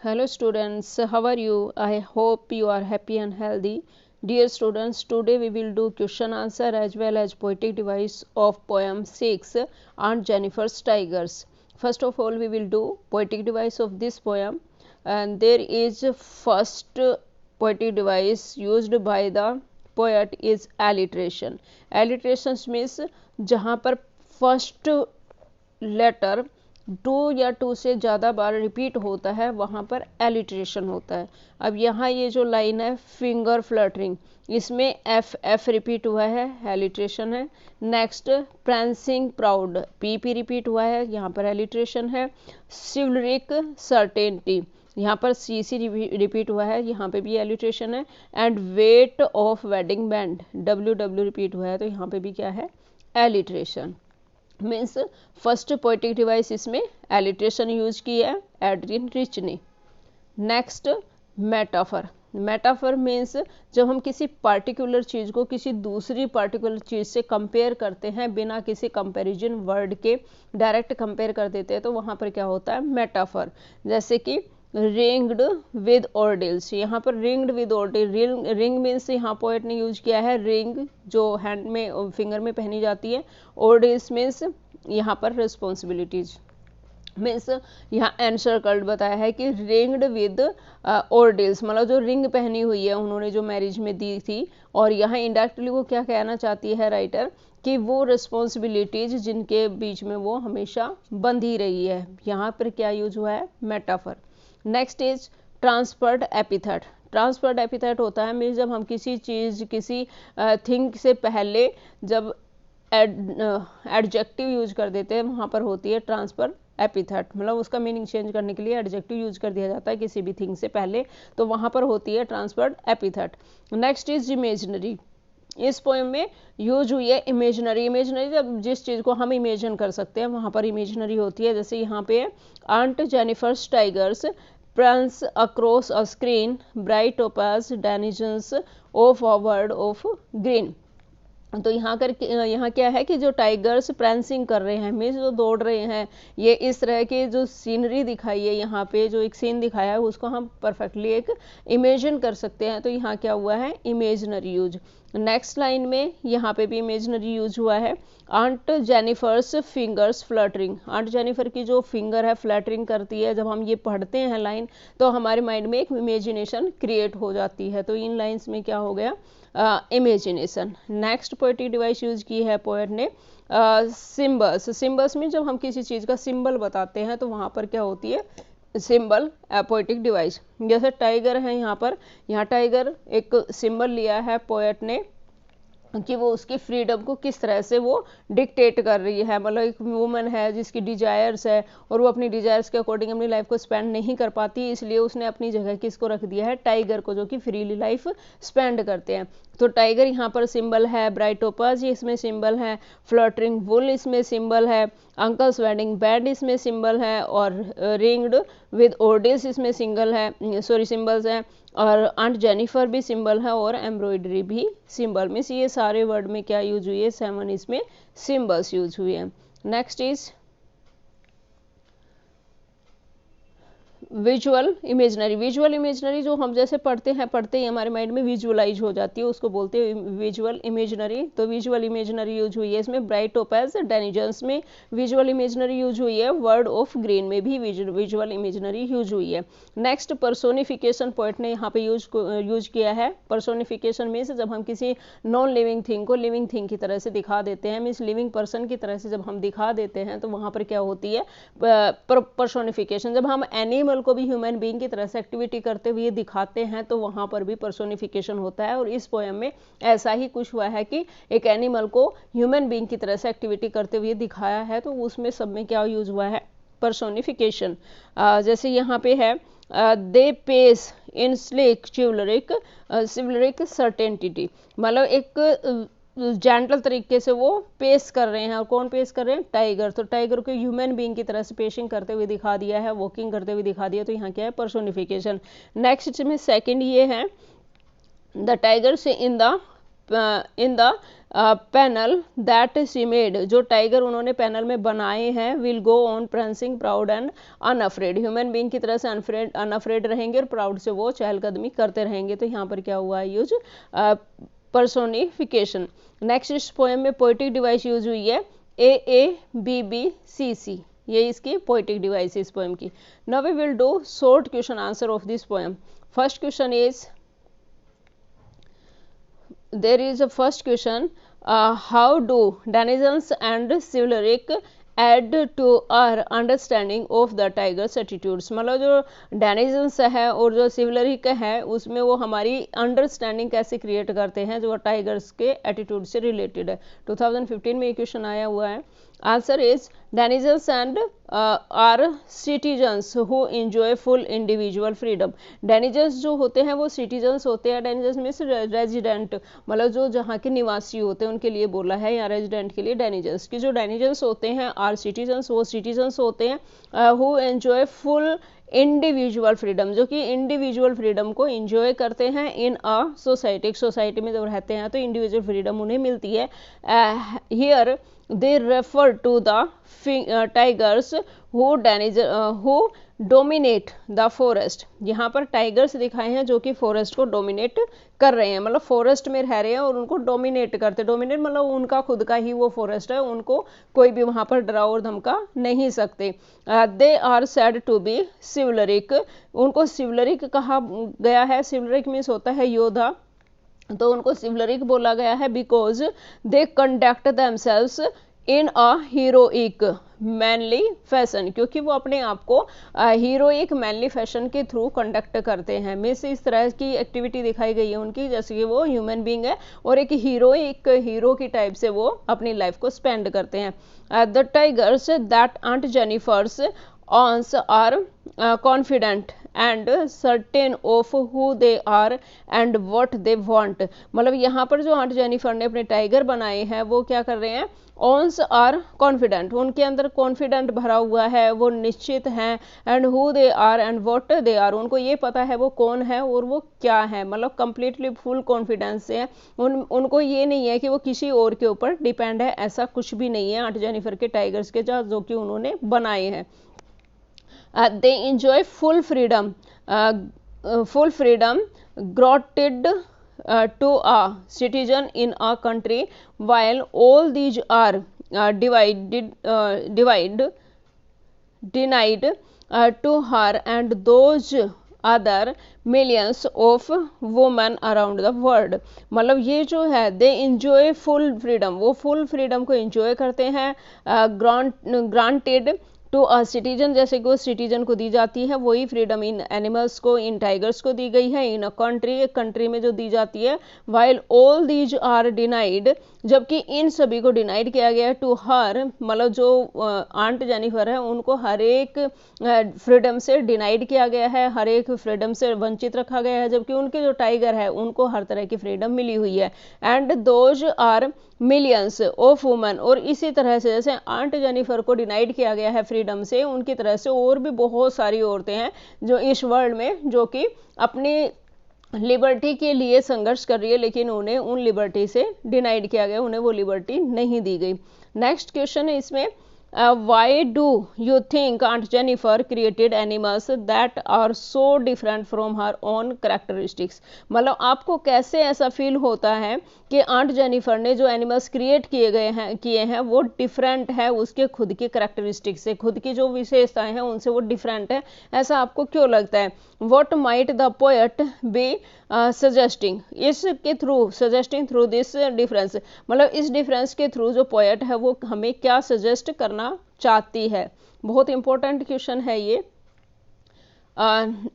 Hello students, how are you? I hope you are happy and healthy. Dear students, today we will do question answer as well as poetic device of poem 6 Aunt Jennifer's Tigers. First of all, we will do poetic device of this poem, and there is first poetic device used by the poet is alliteration. Alliteration means जहाँ पर first letter to या to से ज़्यादा बार repeat होता है वहाँ पर alliteration होता है। अब यहाँ ये जो लाइन है फिंगर फ्लटरिंग, इसमें एफ एफ रिपीट हुआ है, एलिट्रेशन है। Next prancing proud, P P repeat हुआ है, यहाँ पर एलिट्रेशन है। सिवलरिक सर्टेनिटी, यहाँ पर सी सी रिपीट हुआ है, यहाँ पे भी एलिट्रेशन है। And weight of wedding band, W W repeat हुआ है, तो यहाँ पे भी क्या है, alliteration. Means first poetic device इसमें एलिट्रेशन यूज की है एड्रियन रिच ने। नेक्स्ट मेटाफर, मेटाफर मीन्स जब हम किसी पार्टिकुलर चीज़ को किसी दूसरी पार्टिकुलर चीज़ से कंपेयर करते हैं बिना किसी कंपैरिजन वर्ड के, डायरेक्ट कंपेयर कर देते हैं, तो वहाँ पर क्या होता है, मेटाफर। जैसे कि रिंग्ड विद ऑर्डिल्स, यहाँ पर रिंग्ड विद ऑर्डिल, रिंग मीन्स यहाँ पोएट ने यूज किया है रिंग जो हैंड में फिंगर में पहनी जाती है। ऑर्डिल्स मीन्स यहाँ पर रिस्पॉन्सिबिलिटीज, मीन्स यहाँ आंसर कल्ड बताया है कि रिंग्ड विद ऑर्डिल्स, मतलब जो रिंग पहनी हुई है उन्होंने जो मैरिज में दी थी। और यहाँ इंडायरेक्टली वो क्या कहना चाहती है राइटर कि वो रिस्पॉन्सिबिलिटीज जिनके बीच में वो हमेशा बंधी रही है, यहाँ पर क्या यूज हुआ है, metaphor. Next is transferred epithet. Transferred epithet होता है मीन्स जब हम किसी चीज़ किसी थिंग से पहले जब एडजेक्टिव यूज कर देते हैं वहाँ पर होती है ट्रांसफर एपिथेट, मतलब उसका मीनिंग चेंज करने के लिए एडजेक्टिव यूज कर दिया जाता है किसी भी थिंग से पहले, तो वहाँ पर होती है transferred epithet. Next is imaginary, इस पोएम में यूज हुई है इमेजिनरी। इमेजिनरी जब जिस चीज़ को हम इमेजिन कर सकते हैं वहाँ पर इमेजिनरी होती है। जैसे यहाँ पे Aunt Jennifer's tigers prance across a screen, bright opaz denizens of a world of green। तो यहाँ क्या है कि जो टाइगर्स प्रेंसिंग कर रहे हैं मीन्स जो दौड़ रहे हैं, ये इस तरह की जो सीनरी दिखाई है, यहाँ पे जो एक सीन दिखाया है उसको हम परफेक्टली एक इमेजिन कर सकते हैं, तो यहाँ क्या हुआ है, इमेजिनरी यूज। नेक्स्ट लाइन में यहाँ पे भी इमेजिनरी यूज हुआ है। Aunt Jennifer's fingers fluttering, Aunt Jennifer की जो फिंगर है फ्लटरिंग करती है, जब हम ये पढ़ते हैं लाइन तो हमारे माइंड में एक इमेजिनेशन क्रिएट हो जाती है, तो इन लाइन्स में क्या हो गया, imagination. Next poetic device use की है पोएट ने सिंबल्स। सिंबल्स में जब हम किसी चीज़ का सिंबल बताते हैं तो वहाँ पर क्या होती है, सिंबल पोएटिक डिवाइस। जैसे टाइगर है यहाँ पर, यहाँ टाइगर एक सिंबल लिया है पोएट ने कि वो उसकी फ्रीडम को किस तरह से वो डिक्टेट कर रही है, मतलब एक वुमन है जिसकी डिजायर्स है और वो अपनी डिजायर्स के अकॉर्डिंग अपनी लाइफ को स्पेंड नहीं कर पाती, इसलिए उसने अपनी जगह किसको रख दिया है, टाइगर को, जो कि फ्रीली लाइफ स्पेंड करते हैं। तो टाइगर यहाँ पर सिंबल है, ब्राइट ओपाज इसमें सिंबल है, फ्लटरिंग वुल इसमें सिंबल है, अंकल्स वेडिंग बैंड इसमें सिंबल है, और रिंग्ड विद ऑर्डिल्स इसमें सिंगल है, सॉरी सिंबल्स हैं, और आंट जेनिफर भी सिंबल है, और एम्ब्रॉयडरी भी सिंबल। मीन्स ये सारे वर्ड में क्या यूज हुई है, 7 इसमें सिंबल्स यूज हुए हैं। Next is visual imaginary. Visual imaginary जो हम जैसे पढ़ते ही हमारे माइंड में विजुअलाइज हो जाती है, उसको बोलते हैं विजुअल इमेजनरी। तो विजुअल इमेजनरी यूज हुई है इसमें ब्राइट ओपेज डेनिजन्स में विजुअल इमेजनरी यूज हुई है, वर्ड ऑफ ग्रीन में भी विजुअल इमेजनरी यूज हुई है। नेक्स्ट पर्सोनिफिकेशन पोएट ने यहाँ पे यूज किया है। पर्सोनिफिकेशन मीन्स जब हम किसी नॉन लिविंग थिंग को लिविंग थिंग की तरह से दिखा देते हैं, मीन्स लिविंग पर्सन की तरह से जब हम दिखा देते हैं तो वहाँ पर क्या होती है, पर्सोनिफिकेशन। जब हम एनिमल को भी ह्यूमन बीइंग की तरह से एक्टिविटी करते हुए दिखाते हैं तो वहां पर भी पर्सोनिफिकेशन होता है, और इस पोएम में ऐसा ही कुछ हुआ है कि एक एनिमल को ह्यूमन बीइंग की तरह से एक्टिविटी करते हुए दिखाया है, तो उसमें सब में क्या यूज हुआ है, पर्सोनिफिकेशन। जैसे यहाँ पे है they pace in sleek chivalric certainty, मतलब एक जेंटल तरीके से वो पेश कर रहे हैं, और कौन पेश कर रहे हैं, टाइगर। तो टाइगर को ह्यूमन बीइंग की तरह से पेशिंग करते हुए दिखा दिया है, वॉकिंग करते हुए दिखा दिया, तो यहाँ क्या है, पर्सोनिफिकेशन। नेक्स्ट में सेकंड ये है the tigers in the in the panel that she made, जो टाइगर उन्होंने पैनल में बनाए हैं, will go on prancing proud and unafraid, human being की तरह से अनअफ्रेड रहेंगे और प्राउड से वो चहलकदमी करते रहेंगे। तो यहाँ पर क्या हुआ है यूज पर्सोनिफिकेशन। नेक्स्ट इस पोएम में पोएटिक डिवाइस यूज हुई है AABBCC, ये इसकी पोएटिक डिवाइस है इस पोएम की। Now we will do short question answer of this poem. First question is, there is a first question, how do denizens and chivalric add to our understanding of the tiger's attitudes, मतलब जो denizens है और जो chivalric है उसमें वो हमारी understanding कैसे क्रिएट करते हैं जो टाइगर्स के एटीट्यूड से रिलेटेड है। 2015 में ये क्वेश्चन आया हुआ है। Answer is, denizens and are citizens who enjoy full individual freedom। denizens जो होते हैं वो citizens होते हैं, denizens मीन्स रेजिडेंट, मतलब जो जहाँ के निवासी होते हैं उनके लिए बोला है, या रेजिडेंट के लिए denizens की। जो denizens होते हैं are citizens, वो citizens होते हैं who enjoy full individual freedom, जो कि इंडिविजुअल फ्रीडम को इंजॉय करते हैं इन अ सोसाइटी। एक सोसाइटी में जब रहते हैं तो इंडिविजुअल फ्रीडम उन्हें मिलती है। Here they refer to the tigers who dominate the forest. यहाँ पर टाइगर्स दिखाए हैं जो कि फॉरेस्ट को डोमिनेट कर रहे हैं, मतलब फॉरेस्ट में रह रहे हैं और उनको डोमिनेट करते। डोमिनेट मतलब उनका खुद का ही वो फॉरेस्ट है, उनको कोई भी वहाँ पर डरा और धमका नहीं सकते। They are said to be chivalric, उनको चिवलरिक कहा गया है। चिवलरिक मीन्स होता है योद्धा, तो उनको चिवलरिक बोला गया है because they conduct themselves in a heroic manly fashion, क्योंकि वो अपने आप को हीरोइक मैनली फैशन के थ्रू कंडक्ट करते हैं। मीन्स इस तरह की एक्टिविटी दिखाई गई है उनकी जैसे कि वो ह्यूमन बीइंग है और एक हीरो की टाइप से वो अपनी लाइफ को स्पेंड करते हैं। The tigers that aunt Jennifer's owns are confident and certain of who they are and what they want, मतलब यहाँ पर जो आंट जेनिफर ने अपने टाइगर बनाए हैं वो क्या कर रहे हैं, ऑन्स आर कॉन्फिडेंट, उनके अंदर कॉन्फिडेंट भरा हुआ है, वो निश्चित हैं, and who they are and what they are, उनको ये पता है वो कौन है और वो क्या है, मतलब कंप्लीटली फुल कॉन्फिडेंस से है। उनको ये नहीं है कि वो किसी और के ऊपर डिपेंड है, ऐसा कुछ भी नहीं है आंट जेनिफर के टाइगर्स के जो कि उन्होंने बनाए हैं। They enjoy full freedom granted to a citizen in a country, while all these are denied to her and those other millions of women around the world, मतलब ये जो है दे इंजॉय फुल फ्रीडम, वो full freedom को enjoy करते हैं। Granted to a citizen, जैसे कि वो सिटीजन को दी जाती है वही फ्रीडम इन एनिमल्स को, इन टाइगर्स को दी गई है। इन अ कंट्री, एक कंट्री में जो दी जाती है। While all these are denied, जबकि इन सभी को डिनाइड किया गया है। टू हर, मतलब जो आंट जेनिफर है उनको हर एक फ्रीडम से डिनाइड किया गया है, हर एक फ्रीडम से वंचित रखा गया है, जबकि उनके जो टाइगर है उनको हर तरह की फ्रीडम मिली हुई है। And those are millions of women, और इसी तरह से जैसे आंट जेनिफर को डिनाइड किया गया है फ्रीडम से, उनकी तरह से और भी बहुत सारी औरतें हैं जो इस वर्ल्ड में जो कि अपनी लिबर्टी के लिए संघर्ष कर रही है, लेकिन उन्हें उन लिबर्टी से डिनाइड किया गया, उन्हें वो लिबर्टी नहीं दी गई। नेक्स्ट क्वेश्चन है इसमें, why do you think Aunt Jennifer created animals that are so different from her own characteristics, मतलब आपको कैसे ऐसा फील होता है कि आंट जेनिफर ने जो एनिमल्स क्रिएट किए हैं वो डिफरेंट है उसके खुद के करेक्टरिस्टिक्स से, खुद की जो विशेषताएं हैं उनसे वो डिफरेंट है, ऐसा आपको क्यों लगता है? What might the poet be suggesting, इसके through suggesting through this difference, मतलब इस डिफरेंस के थ्रू जो पोएट है वो हमें क्या सजेस्ट करना चाहती है? बहुत इंपॉर्टेंट क्वेश्चन है ये।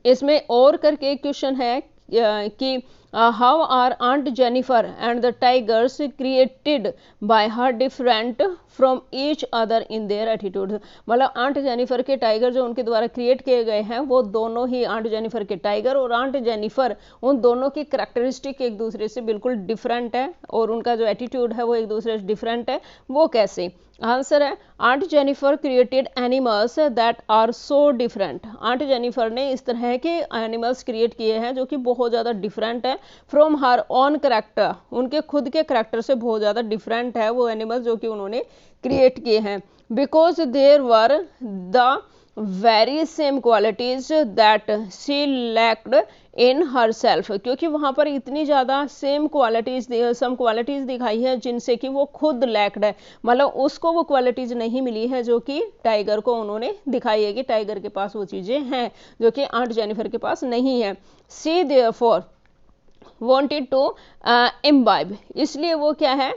इसमें और करके एक क्वेश्चन है कि how are Aunt Jennifer and the tigers created by her different from each other in their attitude, मतलब आंट जेनिफर के टाइगर जो उनके द्वारा क्रिएट किए गए हैं वो दोनों ही आंट जेनिफर के टाइगर और आंट जेनिफर, उन दोनों की करैक्टरिस्टिक एक दूसरे से बिल्कुल डिफरेंट है और उनका जो एटीट्यूड है वो एक दूसरे से डिफरेंट है। वो कैसे? आंसर है, Aunt Jennifer created animals that are so different, Aunt Jennifer ने इस तरह के एनिमल्स क्रिएट किए हैं जो कि बहुत ज़्यादा डिफरेंट है है फ्रॉम हर ऑन करेक्टर, उनके खुद के करेक्टर से बहुत ज़्यादा डिफरेंट है वो एनिमल जो कि उन्होंने क्रिएट किए हैं। Because there were the very same qualities that she lacked in herself, क्योंकि वहाँ पर इतनी ज़्यादा सेम क्वालिटीज सम क्वालिटीज दिखाई है जिनसे कि वो खुद लैक्ड है, मतलब उसको वो क्वालिटीज नहीं मिली है जो कि टाइगर को उन्होंने दिखाई है कि टाइगर के पास वो चीज़ें हैं जो कि आंट जेनिफर के पास नहीं है। सी देयरफॉर wanted to imbibe, इसलिए वो क्या है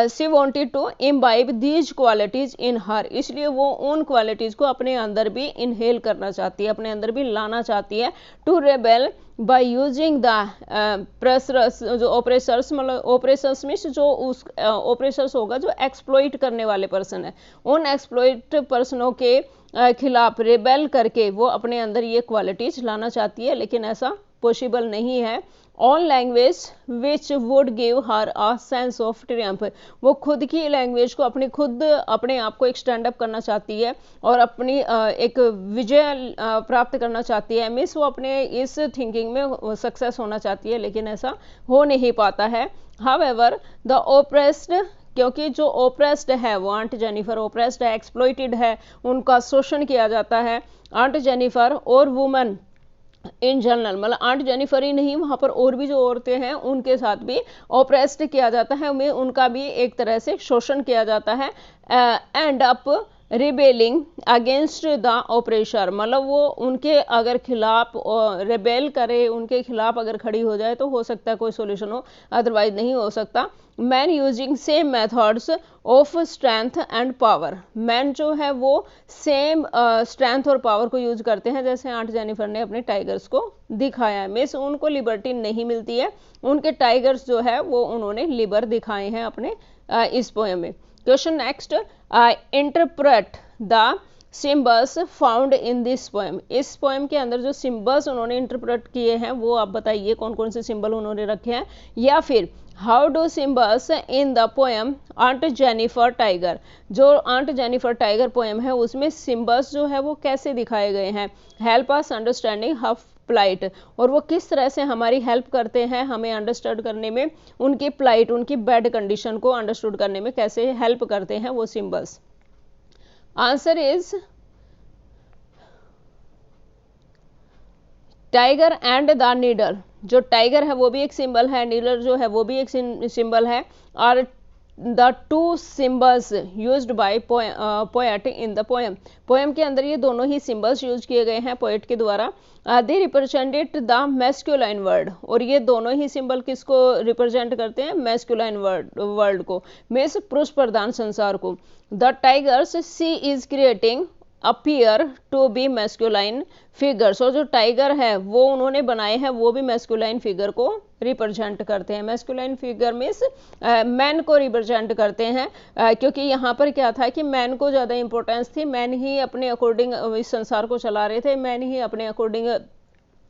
she wanted to imbibe these qualities in her, इसलिए वो उन क्वालिटीज को अपने अंदर भी इनहेल करना चाहती है, अपने अंदर भी लाना चाहती है। to rebel by using the pressures, जो ऑपरेसर्स, मतलब ऑपरेसर्स मीन्स जो उस ऑपरेसर्स होगा जो एक्सप्लॉइट करने वाले पर्सन है, उन एक्सप्लॉइट पर्सनों के खिलाफ रेबेल करके वो अपने अंदर ये क्वालिटीज लाना चाहती है, लेकिन ऐसा पॉसिबल नहीं है। On language which would give her a sense of Triumph, वो खुद की लैंग्वेज को अपने आप को एक स्टैंड अप करना चाहती है और अपनी एक विजय प्राप्त करना चाहती है, मीन्स वो अपने इस थिंकिंग में सक्सेस होना चाहती है, लेकिन ऐसा हो नहीं पाता है। हाउएवर द ओप्रेस्ड, क्योंकि जो ओप्रेस्ड है वो आंट जेनिफर ओप्रेस्ड है, एक्सप्लॉइटेड है, उनका शोषण किया जाता है। आंट जेनिफर और वुमन इन जनरल, मतलब आंट जेनिफर ही नहीं, वहाँ पर और भी जो औरतें हैं उनके साथ भी ऑप्रेस्ड किया जाता है, उनका भी एक तरह से शोषण किया जाता है। End up rebelling against the oppressor, मतलब वो उनके अगर खिलाफ रिबेल करे, उनके खिलाफ अगर खड़ी हो जाए तो हो सकता है कोई सोल्यूशन हो, अदरवाइज नहीं हो सकता। Man using same methods of strength and power, man जो है वो सेम स्ट्रेंथ और पावर को यूज करते हैं जैसे आंट जेनिफर ने अपने टाइगर्स को दिखाया है, मीन्स उनको लिबर्टी नहीं मिलती है, उनके टाइगर्स जो है वो उन्होंने लिबर दिखाए हैं अपने इस पोएम में। Question next, interpret the symbols found in this poem, इस पोएम के अंदर जो सिम्बल्स उन्होंने इंटरप्रेट किए हैं वो आप बताइए कौन कौन से सिंबल उन्होंने रखे हैं, या फिर how do symbols in the poem Aunt Jennifer tiger, जो आंट जेनिफर टाइगर पोएम है उसमें सिम्बल्स जो है वो कैसे दिखाए गए हैं। हेल्प अस अंडरस्टैंडिंग हर प्लाइट, और वो किस तरह से हमारी हेल्प करते हैं हमें अंडरस्टैंड करने में, उनकी प्लाइट, उनकी बैड कंडीशन को अंडरस्टूड करने में कैसे हेल्प करते हैं वो symbols. Answer is tiger and the needle, जो टाइगर है वो भी एक सिंबल है, नीडल जो है वो भी एक सिंबल है, और the two symbols used by poet in the poem, poem के अंदर ये दोनों ही सिंबल्स यूज किए गए हैं पोएट के द्वारा। दे रिप्रेजेंटेड द मैस्कुलाइन वर्ड, और ये दोनों ही सिंबल किसको रिप्रेजेंट करते हैं, मैस्कुलाइन वर्ल्ड को, मीन्स पुरुष प्रधान संसार को। The tigers she is creating appear to be masculine figures, और जो टाइगर है वो उन्होंने बनाए हैं वो भी मैस्कुलाइन फिगर को रिप्रेजेंट करते हैं, मैस्कुलाइन फिगर मीन्स मैन को रिप्रेजेंट करते हैं, क्योंकि यहाँ पर क्या था कि मैन को ज़्यादा इंपॉर्टेंस थी, मैन ही अपने अकॉर्डिंग इस संसार को चला रहे थे, मैन ही अपने अकॉर्डिंग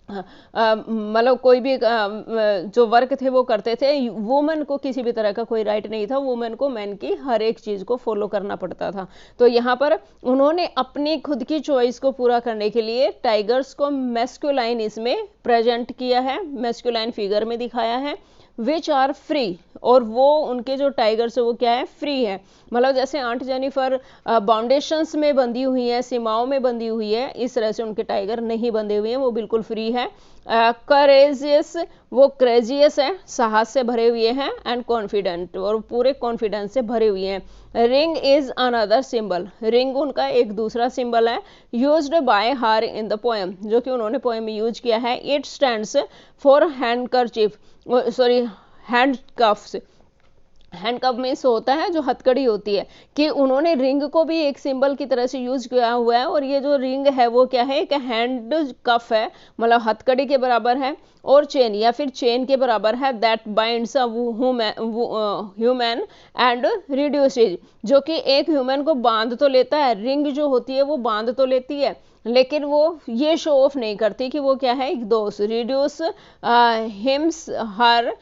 मतलब कोई भी जो वर्क थे वो करते थे, वुमेन को किसी भी तरह का कोई राइट नहीं था, वुमेन को मैन की हर एक चीज़ को फॉलो करना पड़ता था। तो यहाँ पर उन्होंने अपनी खुद की चॉइस को पूरा करने के लिए टाइगर्स को मैस्कुलाइन इसमें प्रेजेंट किया है, मैस्कुलाइन फिगर में दिखाया है, विच आर फ्री, और वो उनके जो टाइगर्स है वो क्या है, फ्री है, मतलब जैसे आंट जेनिफर बाउंडेशंस में बंधी हुई है, सीमाओं में बंधी हुई है, इस तरह से उनके टाइगर नहीं बंधे हुए हैं, वो बिल्कुल फ्री है। करेजियस, वो क्रेजियस है, साहस से भरे हुए हैं, एंड कॉन्फिडेंट, और पूरे कॉन्फिडेंस से भरे हुए हैं। Ring is another symbol, ring उनका एक दूसरा सिंबल है, used by her in the poem, जो कि उन्होंने पोएम में यूज किया है। It stands for handkerchief, sorry handcuffs, handcuff means होता है जो हथकड़ी होती है, कि उन्होंने रिंग को भी एक सिंबल की तरह से यूज किया हुआ है, और ये जो रिंग है वो क्या है, एक हैंड कफ है, मतलब हथकड़ी के बराबर है, और चेन या फिर चेन के बराबर है, that binds a human and reduces, जो कि एक ह्यूमन को बांध तो लेता है, रिंग जो होती है वो बांध तो लेती है, लेकिन वो ये शो ऑफ नहीं करती कि वो क्या है, एक दोस्त, reduces her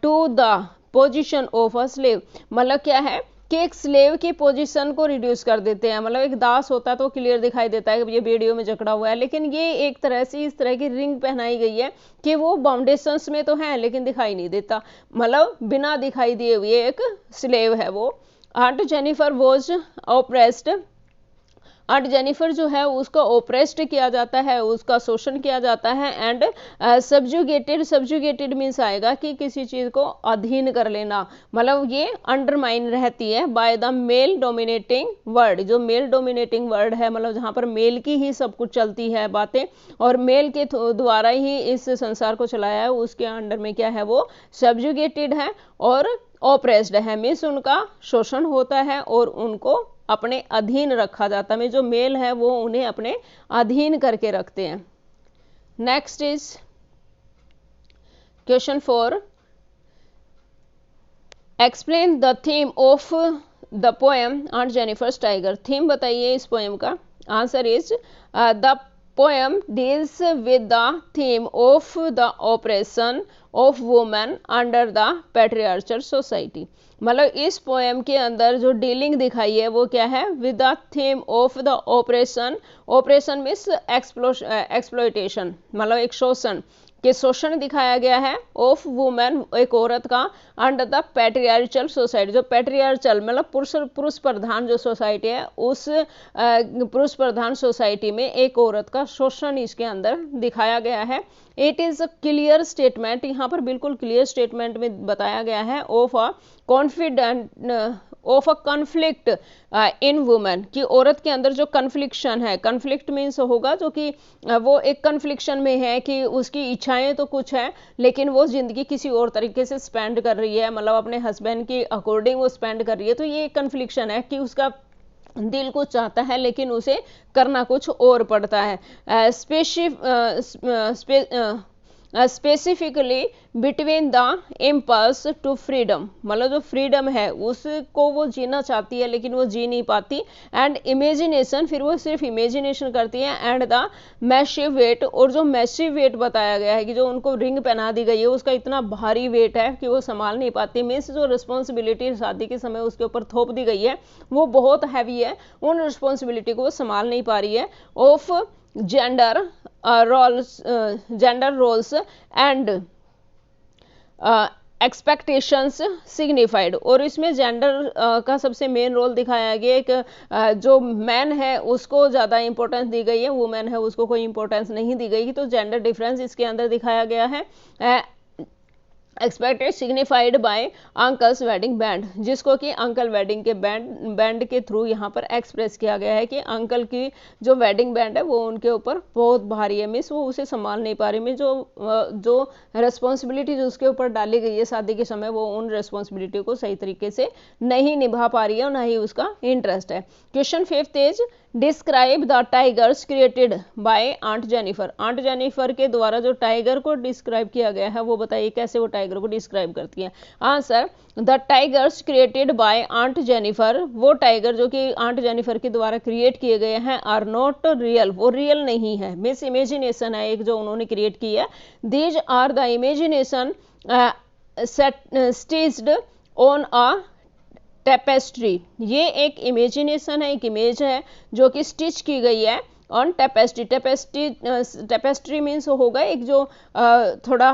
to the position of a slave, मतलब क्या है कि एक स्लेव की पोजीशन को रिड्यूस कर देते हैं। मतलब एक दास होता है तो क्लियर दिखाई देता है कि ये बेड़ियों में जकड़ा हुआ है, लेकिन ये एक तरह से इस तरह की रिंग पहनाई गई है कि वो बाउंडेशंस में तो है लेकिन दिखाई नहीं देता, मतलब बिना दिखाई दिए हुए एक स्लेव है वो। Aunt Jennifer was oppressed, Aunt Jennifer जो है उसका ओप्रेस्ड किया जाता है, उसका शोषण किया जाता है। एंड सब्जुगेटेड, सब्जुगेटेड मीन्स आएगा कि किसी चीज को अधीन कर लेना, मतलब ये अंडरमाइन रहती है by the male dominating word. जो मेल डोमिनेटिंग वर्ड है, मतलब जहां पर मेल की ही सब कुछ चलती है बातें और मेल के द्वारा ही इस संसार को चलाया है, उसके अंडर में क्या है, वो सब्जुगेटेड है और ऑप्रेस्ड है, मीन्स उनका शोषण होता है और उनको अपने अधीन रखा जाता है। जो मेल है वो उन्हें अपने अधीन करके रखते हैं। Next is question 4, explain the theme of the poem aunt Jennifer's tiger. Theme बताइए इस पोएम का। Answer is the poem deals with the theme of the oppression of women under the patriarchal society. मतलब इस poem के अंदर जो dealing दिखाई है वो क्या है, with the theme of the operation. Operation means exploitation, मतलब एक शोषण के शोषण दिखाया गया है ऑफ वुमेन, एक औरत का, अंडर द पैट्रियार्चल सोसाइटी। जो पैट्रियार्चल मतलब पुरुष प्रधान जो सोसाइटी है, उस पुरुष प्रधान सोसाइटी में एक औरत का शोषण इसके अंदर दिखाया गया है। It is a clear statement, यहाँ पर बिल्कुल क्लियर स्टेटमेंट में बताया गया है of a conflict in women, कि औरत के अंदर जो कन्फ्लिक्शन है, कन्फ्लिक्ट मीन्स होगा जो कि वो एक कन्फ्लिक्शन में है कि उसकी इच्छाएं तो कुछ है लेकिन वो जिंदगी किसी और तरीके से स्पेंड कर रही है, मतलब अपने हस्बैंड की अकॉर्डिंग वो स्पेंड कर रही है। तो ये एक कन्फ्लिक्शन है कि उसका दिल को चाहता है लेकिन उसे करना कुछ और पड़ता है। Specifically between the impulse to freedom, मतलब जो फ्रीडम है उसको वो जीना चाहती है लेकिन वो जी नहीं पाती। एंड इमेजिनेशन, फिर वो सिर्फ इमेजिनेशन करती है। एंड द मैसिव वेट, और जो मैसिव वेट बताया गया है कि जो उनको रिंग पहना दी गई है उसका इतना भारी वेट है कि वो संभाल नहीं पाती। मीन्स जो रिस्पॉन्सिबिलिटी शादी के समय उसके ऊपर थोप दी गई है वो बहुत हैवी है, उन रिस्पॉन्सिबिलिटी को वो संभाल नहीं पा रही है। Of gender roles and expectations signified, और इसमें जेंडर का सबसे मेन रोल दिखाया गया। एक जो मैन है उसको ज़्यादा इंपॉर्टेंस दी गई है, वुमेन है उसको कोई इंपॉर्टेंस नहीं दी गई, तो जेंडर डिफरेंस इसके अंदर दिखाया गया है। Expected signified by uncle's wedding band, जिसको कि अंकल वेडिंग के बैंड के थ्रू यहाँ पर एक्सप्रेस किया गया है कि अंकल की जो वेडिंग बैंड है वो उनके ऊपर बहुत भारी है, मीन्स वो उसे संभाल नहीं पा रही। मीन्स जो रिस्पॉन्सिबिलिटी जो उसके ऊपर डाली गई है शादी के समय, वो उन रिस्पॉन्सिबिलिटी को सही तरीके से नहीं निभा पा रही है और ना ही उसका इंटरेस्ट है। Question 5 is describe the tigers created by aunt Jennifer. Aunt Jennifer के द्वारा जो टाइगर को डिस्क्राइब किया गया है वो बताइए कैसे वो टाइगर को डिस्क्राइब करती है। Answer, the tigers created by aunt Jennifer, वो टाइगर जो कि आंट जेनिफर के द्वारा क्रिएट किए गए हैं, आर नॉट रियल, वो रियल नहीं है, मिस इमेजिनेशन है एक जो उन्होंने क्रिएट की है। These are the imagination staged on a tapestry, ये एक इमेजिनेशन है, एक इमेज है जो कि स्टिच की गई है ऑन टेपेस्ट्री। टेपेस्ट्री मीन्स होगा एक जो थोड़ा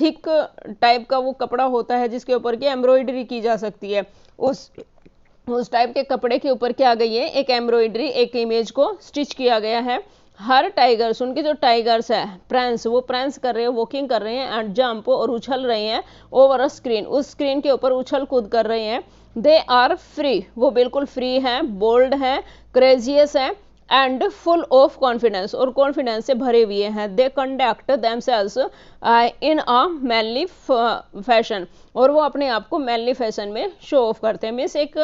थिक टाइप का वो कपड़ा होता है जिसके ऊपर की एम्ब्रॉयडरी की जा सकती है, उस टाइप के कपड़े के ऊपर क्या गई है, एक एम्ब्रॉयडरी, एक इमेज को स्टिच किया गया है। हर टाइगर्स, उनके जो टाइगर्स है प्रेंस, वो प्रेंस कर रहे हैं, वॉकिंग कर रहे हैं, एंड जंप, और उछल रहे हैं, ओवर अ स्क्रीन, उस स्क्रीन के ऊपर उछल कूद कर रहे हैं। दे आर फ्री, वो बिल्कुल फ्री हैं, बोल्ड हैं, क्रेजियस हैं, एंड फुल ऑफ कॉन्फिडेंस, और कॉन्फिडेंस से भरे हुए हैं। They conduct themselves in a manly fashion, और वो अपने आप को मैनली फैशन में शो ऑफ करते हैं, मीन्स एक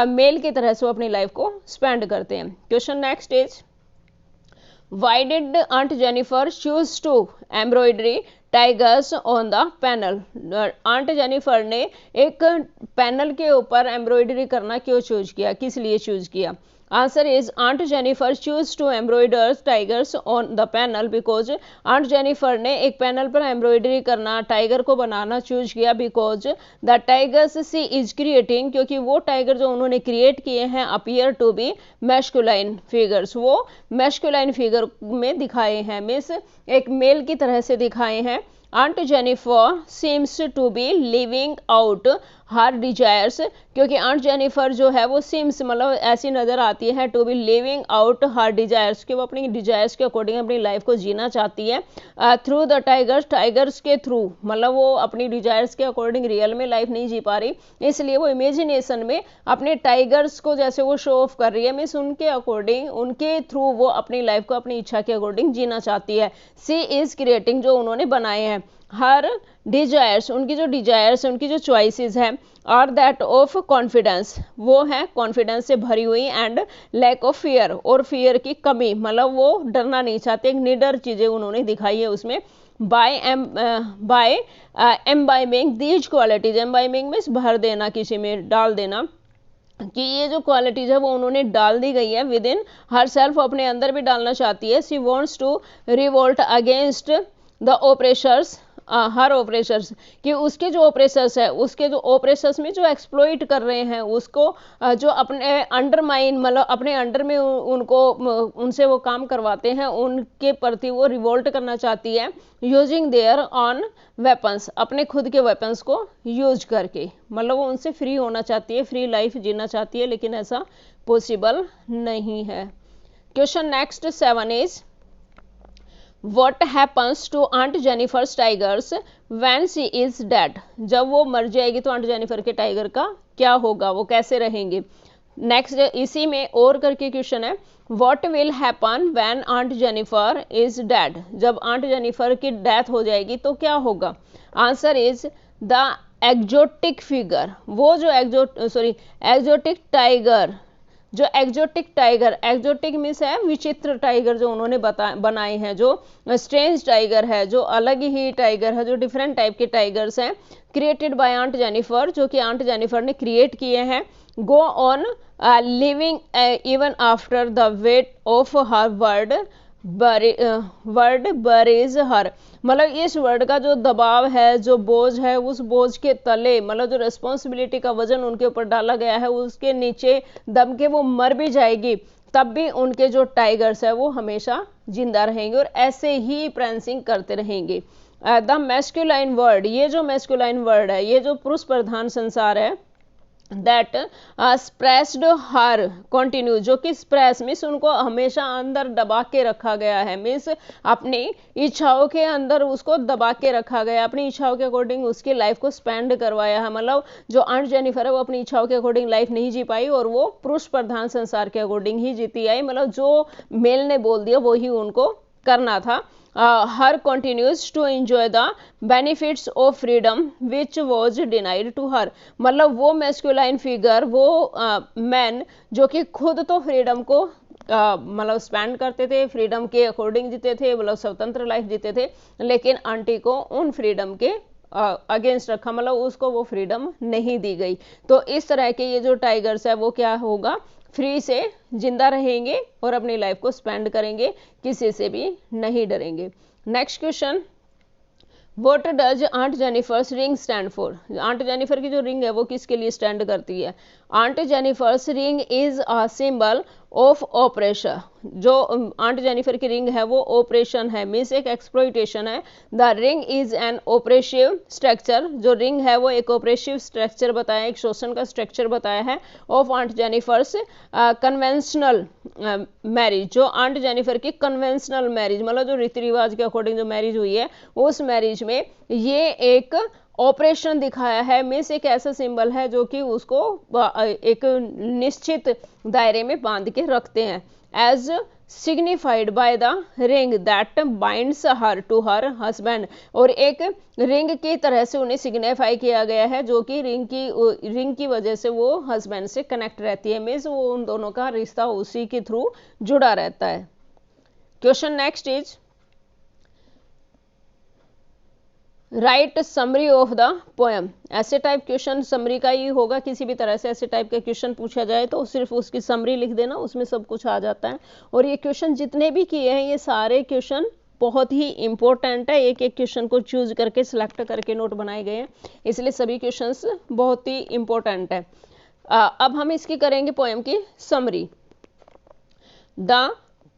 मेल की तरह से वो अपनी लाइफ को स्पेंड करते हैं। Question next is Why did Aunt Jennifer choose to embroidery tigers on the panel? Aunt Jennifer ने एक पैनल के ऊपर एम्ब्रॉयडरी करना क्यों चूज किया, किस लिए चूज किया? Answer is Aunt Jennifer choose to embroider tigers on the panel because Aunt Jennifer ने एक पैनल पर एम्ब्रॉयडरी करना, टाइगर को बनाना चूज किया because the tigers she is creating, क्योंकि वो टाइगर जो उन्होंने क्रिएट किए हैं appear to be masculine figures, वो मैस्कुलाइन फिगर में दिखाए हैं, मीन्स एक मेल की तरह से दिखाए हैं। Aunt Jennifer seems to be living out her desires, क्योंकि आंट जेनिफर जो है वो सीम्स मतलब ऐसी नज़र आती है to be living out her desires, कि वो अपनी डिजायर्स के अकॉर्डिंग अपनी लाइफ को जीना चाहती है थ्रू द टाइगर्स, टाइगर्स के थ्रू, मतलब वो अपनी डिजायर्स के अकॉर्डिंग रियल में लाइफ नहीं जी पा रही, इसलिए वो इमेजिनेशन में अपने टाइगर्स को जैसे वो शो ऑफ कर रही है, मीन्स उनके अकॉर्डिंग, उनके थ्रू वो अपनी लाइफ को अपनी इच्छा के अकॉर्डिंग जीना चाहती है। सी इज क्रिएटिंग जो उन्होंने बनाए हैं, हर डिजायर्स उनकी जो डिजायर्स उनकी जो चॉइसेस हैं, और दैट ऑफ कॉन्फिडेंस वो है कॉन्फिडेंस से भरी हुई, एंड लैक ऑफ फियर और फियर की कमी, मतलब वो डरना नहीं चाहते, एक निडर चीज़ें उन्होंने दिखाई है उसमें। By imbibing these qualities, imbibing means भर देना, किसी में डाल देना, कि ये जो क्वालिटीज है वो उन्होंने डाल दी गई है विद इन हर सेल्फ, अपने अंदर भी डालना चाहती है। She wants to revolt against the oppressors, her oppressors, कि उसके जो ऑपरेशर्स है, उसके जो ऑपरेशर्स में जो एक्सप्लॉइट कर रहे हैं उसको, जो अपने अंडरमाइन मतलब अपने अंडर में उनको उनसे वो काम करवाते हैं, उनके प्रति वो रिवोल्ट करना चाहती है, यूजिंग देयर ऑन वेपन्स, अपने खुद के वेपन्स को यूज करके, मतलब वो उनसे फ्री होना चाहती है, फ्री लाइफ जीना चाहती है, लेकिन ऐसा पॉसिबल नहीं है। Question next 7 is What happens to Aunt Jennifer's tigers when she is dead? जब वो मर जाएगी तो आंट जेनिफर के टाइगर का क्या होगा, वो कैसे रहेंगे। नेक्स्ट इसी में और करके क्वेश्चन है, What will happen when Aunt Jennifer is dead? जब आंट जेनिफर की डेथ हो जाएगी तो क्या होगा। Answer is the exotic figure, वो जो एक्जोटिक टाइगर, जो एक्जोटिक टाइगर, एक्जोटिक मीन्स है विचित्र टाइगर जो उन्होंने बनाए हैं, जो स्ट्रेंज टाइगर है, जो अलग ही टाइगर है, जो डिफरेंट टाइप के टाइगर्स हैं, क्रिएटेड बाय आंट जेनिफर, जो कि आंट जेनिफर ने क्रिएट किए हैं, go on living even after the weight of her word buries her, मतलब इस वर्ड का जो दबाव है, जो बोझ है, उस बोझ के तले, मतलब जो रिस्पॉन्सिबिलिटी का वजन उनके ऊपर डाला गया है, उसके नीचे दब के वो मर भी जाएगी, तब भी उनके जो टाइगर्स है वो हमेशा जिंदा रहेंगे और ऐसे ही प्रेंसिंग करते रहेंगे। द मैस्कुलाइन वर्ड, ये जो मैस्कुलाइन वर्ड है, ये जो पुरुष प्रधान संसार है, दैट स्प्रेस्ड हर कंटिन्यू, जो कि स्प्रेस मीन्स उनको हमेशा अंदर दबा के रखा गया है, मीन्स अपनी इच्छाओं के अंदर उसको दबा के रखा गया, अपनी इच्छाओं के अकॉर्डिंग उसकी लाइफ को स्पेंड करवाया है, मतलब जो आंट जेनिफर है वो अपनी इच्छाओं के अकॉर्डिंग लाइफ नहीं जी पाई और वो पुरुष प्रधान संसार के अकॉर्डिंग ही जीती आई, मतलब जो मेल ने बोल दिया वो ही उनको करना था। हर continues to enjoy the benefits of freedom which was denied to her, मतलब वो मैस्कुलाइन फिगर, वो मैन जो कि खुद तो फ्रीडम को मतलब स्पेंड करते थे, फ्रीडम के अकॉर्डिंग जीते थे, मतलब स्वतंत्र लाइफ जीते थे, लेकिन आंटी को उन फ्रीडम के अगेंस्ट रखा, मतलब उसको वो फ्रीडम नहीं दी गई। तो इस तरह के ये जो टाइगर्स है वो क्या होगा, फ्री से जिंदा रहेंगे और अपनी लाइफ को स्पेंड करेंगे, किसी से भी नहीं डरेंगे। Next question, what does aunt Jennifer's ring stand for, aunt Jennifer की जो रिंग है वो किसके लिए स्टैंड करती है। Aunt Jennifer's ring is a symbol of oppression, जो आंट जेनिफर की रिंग है वो ऑपरेशन है, मीन्स एक एक्सप्लॉइटेशन है। The ring is an oppressive structure, जो रिंग है वो एक ऑपरेसिव स्ट्रक्चर बताया, एक शोषण का स्ट्रक्चर बताया है। Of Aunt Jennifer's conventional marriage, जो आंट जेनिफर की कन्वेंशनल मैरिज, मतलब जो रीति रिवाज के अकॉर्डिंग जो मैरिज हुई है, उस मैरिज में ये एक ऑपरेशन दिखाया है, मीन्स एक ऐसा सिंबल है जो कि उसको एक निश्चित दायरे में बांध के रखते हैं। As signified by the ring that binds her to her husband, और एक रिंग की तरह से उन्हें सिग्निफाई किया गया है, जो कि रिंग की वजह से वो हस्बैंड से कनेक्ट रहती है, मीन्स वो उन दोनों का रिश्ता उसी के थ्रू जुड़ा रहता है। Question next is, right summary of the poem. ऐसे टाइप क्वेश्चन समरी का ही होगा, किसी भी तरह से ऐसे टाइप का क्वेश्चन पूछा जाए तो सिर्फ उसकी समरी लिख देना, उसमें सब कुछ आ जाता है। और ये क्वेश्चन जितने भी किए हैं ये सारे क्वेश्चन बहुत ही इंपॉर्टेंट है, एक एक क्वेश्चन को चूज करके सिलेक्ट करके नोट बनाए गए हैं, इसलिए सभी क्वेश्चंस बहुत ही इंपॉर्टेंट है। अब हम इसकी करेंगे पोएम की summary. The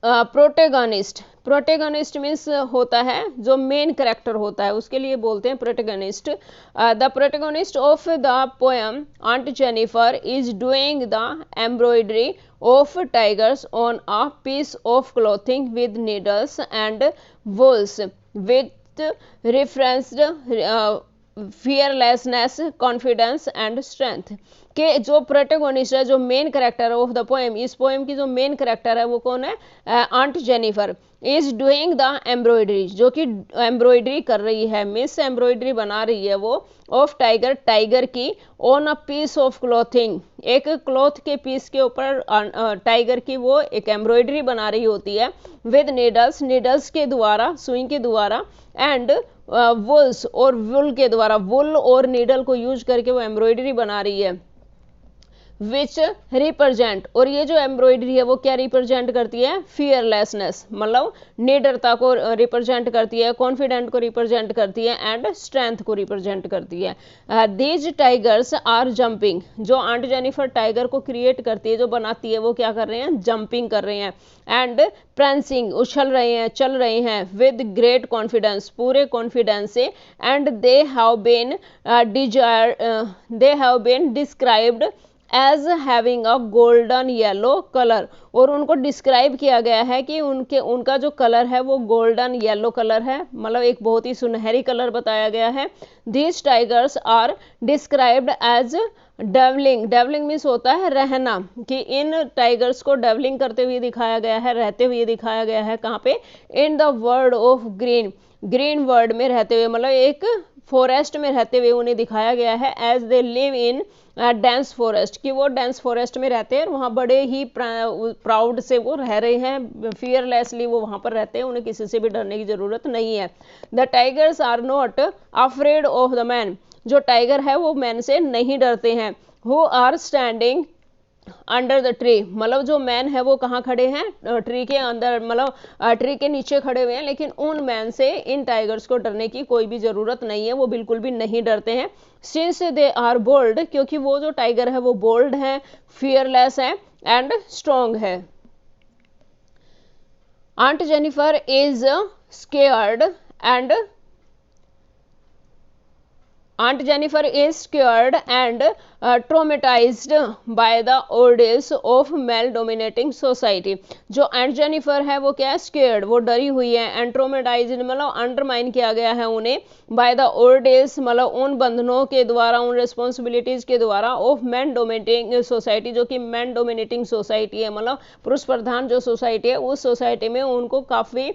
protagonist, protagonist means होता है जो मेन कैरेक्टर होता है, उसके लिए बोलते हैं protagonist. The protagonist of the poem Aunt Jennifer is doing the embroidery of tigers on a piece of clothing with needles and wools with referenced fearlessness, confidence and strength. के जो protagonist है, जो मेन कैरेक्टर है of the poem, इस poem की जो main character है वो कौन है? Aunt Jennifer is doing the embroidery, जो कि एम्ब्रॉयडरी कर रही है, मिस एम्ब्रॉयडरी बना रही है वो, ऑफ टाइगर, टाइगर की, on a piece of clothing, एक क्लॉथ के पीस के ऊपर टाइगर की वो एक एम्ब्रॉयडरी बना रही होती है, विद नीडल्स, नीडल्स के द्वारा, सुई के द्वारा, एंड वुल्स, और वुल के द्वारा, वुल और नीडल को यूज करके वो एम्ब्रॉयडरी बना रही है, विच रिप्रेजेंट, और ये जो एम्ब्रॉयडरी है वो क्या रिप्रेजेंट करती है? फियरलेसनेस, मतलब निडरता को रिप्रेजेंट करती है, कॉन्फिडेंट को रिप्रेजेंट करती है, एंड स्ट्रेंथ को रिप्रेजेंट करती है। दीज टाइगर्स आर जंपिंग, जो आंट जेनिफर टाइगर को क्रिएट करती है, जो बनाती है, वो क्या कर रहे हैं? जंपिंग कर रहे हैं, एंड prancing, उछल रहे हैं, चल रहे हैं, विद ग्रेट कॉन्फिडेंस, पूरे कॉन्फिडेंस से, and they have been described as having a golden yellow colour, और उनको डिस्क्राइब किया गया है कि उनका जो कलर है वो गोल्डन येलो कलर है, मतलब एक बहुत ही सुनहरी कलर बताया गया है। These tigers are described as dwelling, dwelling means होता है रहना, कि इन टाइगर्स को डेवलिंग करते हुए दिखाया गया है, रहते हुए दिखाया गया है, कहाँ पे? In the world of green, green world में रहते हुए, मतलब एक फॉरेस्ट में रहते हुए उन्हें दिखाया गया है, as they live in dense forest, कि वो डेंस फॉरेस्ट में रहते हैं, वहाँ बड़े ही प्राउड से वो रह रहे हैं, फियरलेसली वो वहाँ पर रहते हैं, उन्हें किसी से भी डरने की जरूरत नहीं है। The tigers are not afraid of the man, जो टाइगर है वो मैन से नहीं डरते हैं। Who are standing under the tree, मतलब जो मैन है वो कहाँ खड़े हैं? ट्री के अंदर, मतलब ट्री के नीचे खड़े हुए हैं, लेकिन उन मैन से इन टाइगर्स को डरने की कोई भी जरूरत नहीं है, वो बिल्कुल भी नहीं डरते हैं। सिंस दे आर बोल्ड, क्योंकि वो जो टाइगर है वो बोल्ड है, फियरलेस है, एंड स्ट्रॉन्ग है। Aunt Jennifer is scared and Aunt Jennifer is scared and traumatized by the ordeals of male dominating society। जो Aunt Jennifer है वो क्या है? scared, वो डरी हुई है, and traumatized मतलब अंडरमाइन किया गया है उन्हें, by the ordeals मतलब उन बंधनों के द्वारा, उन रिस्पॉन्सिबिलिटीज के द्वारा, of men dominating society, जो कि men dominating society है, मतलब पुरुष प्रधान जो सोसाइटी है, उस सोसाइटी में उनको काफ़ी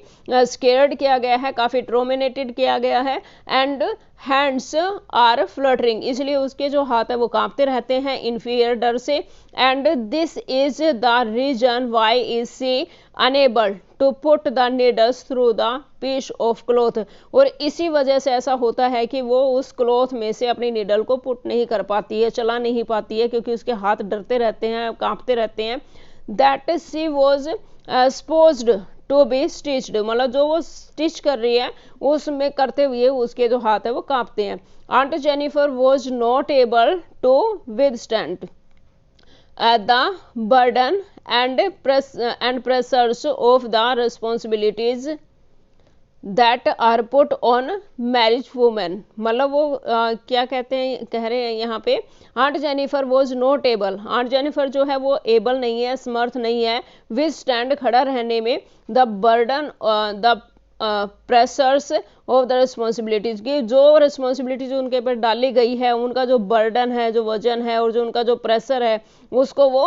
scared किया गया है, काफ़ी ट्रोमिनेटेड किया गया है, एंड हैंड्स आर फ्लटरिंग, इसलिए उसके जो हाथ है वो कांपते रहते हैं इन फियर, डर से, and this is the reason why is she unable to put the needles through the piece of cloth, और इसी वजह से ऐसा होता है कि वो उस क्लॉथ में से अपनी नीडल को पुट नहीं कर पाती है, चला नहीं पाती है, क्योंकि उसके हाथ डरते रहते हैं, कांपते रहते हैं। That she was supposed to be stitched, मतलब जो वो स्टिच कर रही है उसमें करते हुए उसके जो हाथ है वो कांपते हैं। Aunt Jennifer was not able to withstand the burden and pressures of the responsibilities that are put on marriage women, मतलब वो क्या कहते हैं, कह रहे हैं यहाँ पे, aunt Jennifer was not able, aunt Jennifer जो है वो एबल नहीं है, समर्थ नहीं है, विद स्टैंड खड़ा रहने में, the burden the pressures of the responsibilities, की जो रिस्पॉन्सिबिलिटीज उनके ऊपर डाली गई है, उनका जो बर्डन है, जो वजन है, और जो उनका जो प्रेशर है, उसको वो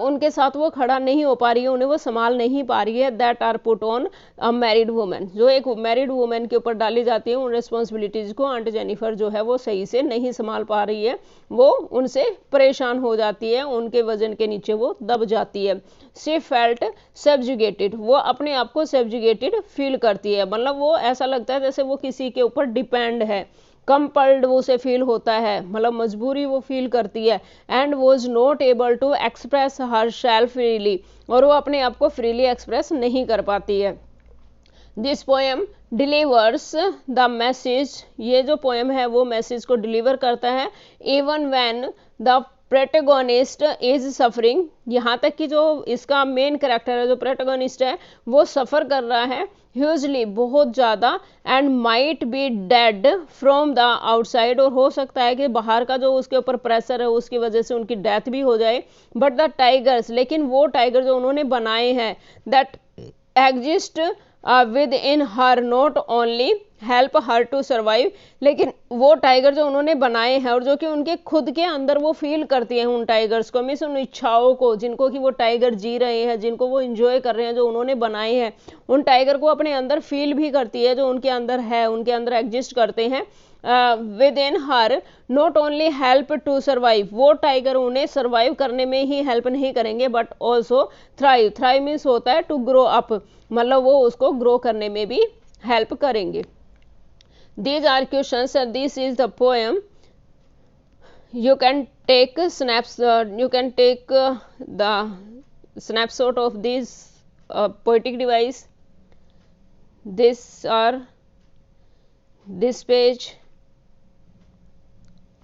उनके साथ वो खड़ा नहीं हो पा रही है, उन्हें वो संभाल नहीं पा रही है। That are put on a married women, जो एक मैरिड वुमेन के ऊपर डाली जाती है, उन रिस्पॉन्सिबिलिटीज को आंट जेनिफर जो है वो सही से नहीं संभाल पा रही है, वो उनसे परेशान हो जाती है, उनके वजन के नीचे वो दब जाती है। शी फेल्ट सब्जुगेटेड, वो अपने आप को सब्जुगेटेड फील करती है, मतलब वो ऐसा लगता है से वो किसी के ऊपर डिपेंड है, कंपल्ड वो उसे फील होता है, मतलब मजबूरी वो फील करती है, and was not able to express herself freely, और वो अपने आप को फ्रीली एक्सप्रेस नहीं कर पाती है। This poem delivers the message, ये जो पोएम है वो मैसेज को डिलीवर करता है, even when the protagonist is suffering, यहाँ तक कि जो इसका मेन कैरेक्टर है, जो प्रोटैगनिस्ट है, वो सफ़र कर रहा है ह्यूजली, बहुत ज़्यादा, and might be dead from the outside, और हो सकता है कि बाहर का जो उसके ऊपर प्रेशर है उसकी वजह से उनकी डेथ भी हो जाए, बट द टाइगर्स, लेकिन वो टाइगर जो उन्होंने बनाए हैं, that exist within her not only help her to survive, लेकिन वो टाइगर जो उन्होंने बनाए हैं और जो कि उनके खुद के अंदर वो फील करती हैं उन टाइगर्स को, मीन्स उन इच्छाओं को जिनको कि वो टाइगर जी रहे हैं, जिनको वो इंजॉय कर रहे हैं, जो उन्होंने बनाए हैं, उन टाइगर को अपने अंदर फील भी करती है, जो उनके अंदर है, उनके अंदर एग्जिस्ट करते हैं, within her not only help to survive, वो टाइगर उन्हें सर्वाइव करने में ही हेल्प नहीं करेंगे, but also thrive, thrive means होता है टू ग्रो अप, मतलब वो उसको ग्रो करने में भी हेल्प करेंगे। These are questions and this is the poem. You can take snaps, you can take the snapshot of this poetic device. This are this page,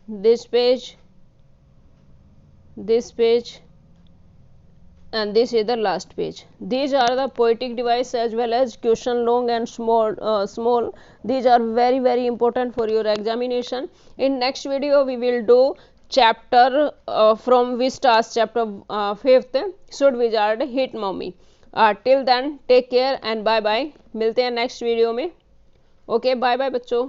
this page, this page, and this is the last page. These are the poetic device as well as question long and small. These are very important for your examination. In next video we will do chapter from Vistas, chapter 5th, should wizard hit mommy. Till then take care and bye bye, मिलते हैं next video में। Okay bye bye बच्चों।